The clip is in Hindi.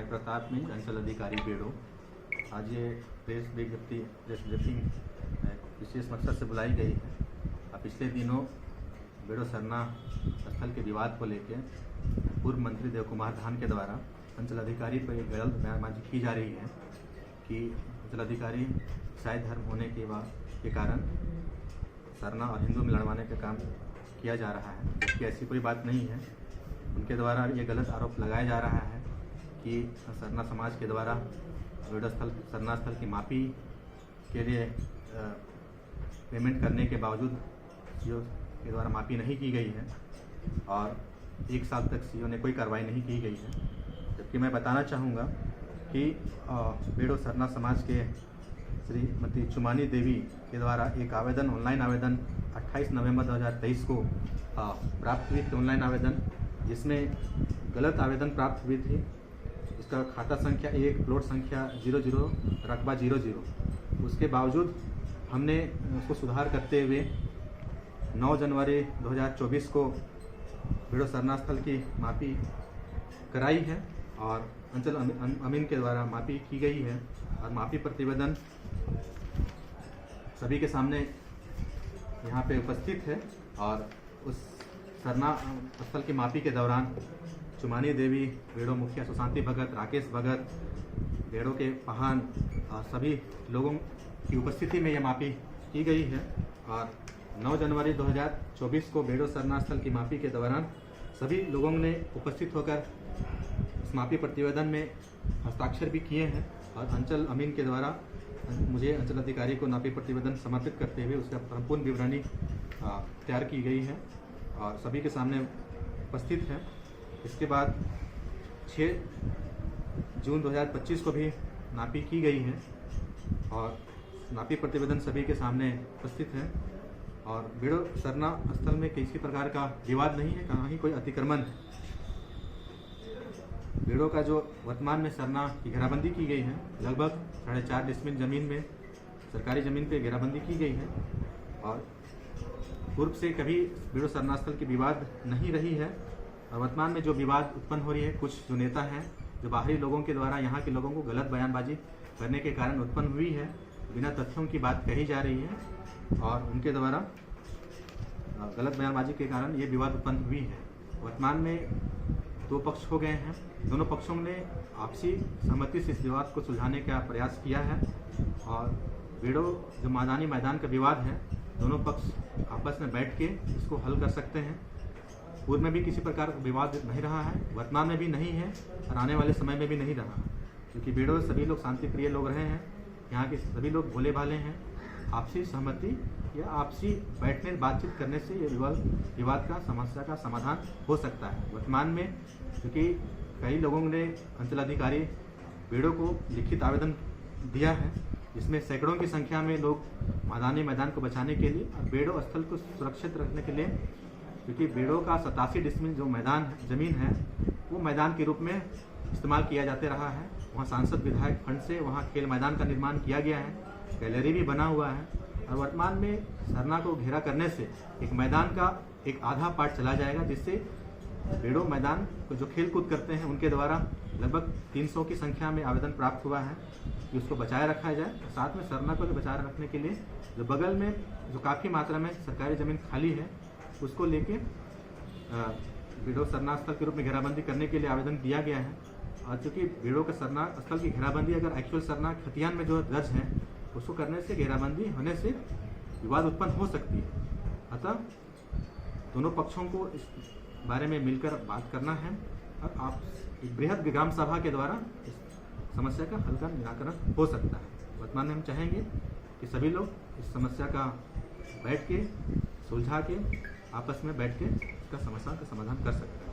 प्रताप मिंज, अंचल अधिकारी बेड़ो। आज ये प्रेस ब्रीफिंग विशेष मकसद से बुलाई गई है। पिछले दिनों बेड़ो सरना स्थल के विवाद को लेकर पूर्व मंत्री देव कुमार धान के द्वारा अंचल अधिकारी पर एक गलत बयानबाजी की जा रही है कि अंचल अधिकारी ईसाई धर्म होने के कारण सरना और हिंदू में लड़वाने का काम किया जा रहा है, जबकि ऐसी कोई बात नहीं है। उनके द्वारा ये गलत आरोप लगाया जा रहा है कि सरना समाज के द्वारा बेड़ो स्थल सरना स्थल की मापी के लिए पेमेंट करने के बावजूद सीओ के द्वारा मापी नहीं की गई है और 1 साल तक सीओ ने कोई कार्रवाई नहीं की गई है। जबकि मैं बताना चाहूँगा कि बेड़ो सरना समाज के श्रीमती चुमानी देवी के द्वारा एक आवेदन, ऑनलाइन आवेदन 28 नवंबर 2023 को प्राप्त हुई थी, ऑनलाइन आवेदन, जिसमें गलत आवेदन प्राप्त हुई थी। इसका खाता संख्या 1, प्लॉट संख्या 00, रकबा 00। उसके बावजूद हमने उसको सुधार करते हुए 9 जनवरी 2024 को बेड़ो सरना स्थल की मापी कराई है और अंचल अमीन के द्वारा मापी की गई है और मापी प्रतिवेदन सभी के सामने यहाँ पे उपस्थित है। और उस सरना स्थल की मापी के दौरान चुमानी देवी, बेड़ो मुखिया सुशांति भगत, राकेश भगत, बेड़ो के पहान और सभी लोगों की उपस्थिति में यह मापी की गई है। और 9 जनवरी 2024 को बेड़ो सरना स्थल की मापी के दौरान सभी लोगों ने उपस्थित होकर इस मापी प्रतिवेदन में हस्ताक्षर भी किए हैं और अंचल अमीन के द्वारा मुझे अंचल अधिकारी को मापी प्रतिवेदन समर्पित करते हुए उसका संपूर्ण विवरणी तैयार की गई है और सभी के सामने उपस्थित है। इसके बाद 6 जून 2025 को भी नापी की गई है और नापी प्रतिवेदन सभी के सामने उपस्थित है और बेड़ो सरना स्थल में किसी प्रकार का विवाद नहीं है, कहाँ ही कोई अतिक्रमण है। बेड़ो का जो वर्तमान में सरना की घेराबंदी की गई है, लगभग 4.5 डिसमिल जमीन में सरकारी ज़मीन पे घेराबंदी की गई है और पूर्व से कभी बेड़ो सरना स्थल की विवाद नहीं रही है। और वर्तमान में जो विवाद उत्पन्न हो रही है, कुछ जो नेता हैं जो बाहरी लोगों के द्वारा यहाँ के लोगों को गलत बयानबाजी करने के कारण उत्पन्न हुई है, बिना तथ्यों की बात कही जा रही है और उनके द्वारा गलत बयानबाजी के कारण ये विवाद उत्पन्न हुई है। वर्तमान में 2 पक्ष हो गए हैं, दोनों पक्षों ने आपसी सहमति से इस विवाद को सुलझाने का प्रयास किया है और बेड़ो जो मैदान का विवाद है, दोनों पक्ष आपस में बैठ के इसको हल कर सकते हैं। पूर्व में भी किसी प्रकार का विवाद नहीं रहा है, वर्तमान में भी नहीं है और आने वाले समय में भी नहीं रहा है, क्योंकि बेड़ो सभी लोग शांति प्रिय लोग रहे हैं। यहाँ के सभी लोग भोले भाले हैं। आपसी सहमति या आपसी बैठने बातचीत करने से ये विवाद का समस्या का समाधान हो सकता है। वर्तमान में क्योंकि कई लोगों ने अंचल अधिकारी बेड़ो को लिखित आवेदन दिया है, जिसमें सैकड़ों की संख्या में लोग मैदान को बचाने के लिए और बेड़ो स्थल को सुरक्षित रखने के लिए, क्योंकि बेड़ो का 87 डिसमिल जो ज़मीन है वो मैदान के रूप में इस्तेमाल किया जाते रहा है। वहाँ सांसद विधायक फंड से वहाँ खेल मैदान का निर्माण किया गया है, गैलरी भी बना हुआ है और वर्तमान में सरना को घेरा करने से एक मैदान का एक आधा पार्ट चला जाएगा, जिससे बेड़ो मैदान को जो खेल कूद करते हैं उनके द्वारा लगभग 300 की संख्या में आवेदन प्राप्त हुआ है कि उसको बचाए रखा जाए। साथ में सरना को बचाए रखने के लिए जो बगल में जो काफ़ी मात्रा में सरकारी ज़मीन खाली है उसको लेके बेड़ो सरना स्थल के रूप में घेराबंदी करने के लिए आवेदन दिया गया है। और चूँकि बेड़ो का सरना स्थल की घेराबंदी अगर एक्चुअल सरना खतियान में जो दर्ज है उसको करने से, घेराबंदी होने से विवाद उत्पन्न हो सकती है। अतः दोनों पक्षों को इस बारे में मिलकर बात करना है और आप एक बृहद ग्राम सभा के द्वारा इस समस्या का हल का निराकरण हो सकता है। वर्तमान में हम चाहेंगे कि सभी लोग इस समस्या का बैठ के सुलझा के आपस में बैठ के इसका समस्या का समाधान कर सकते हैं।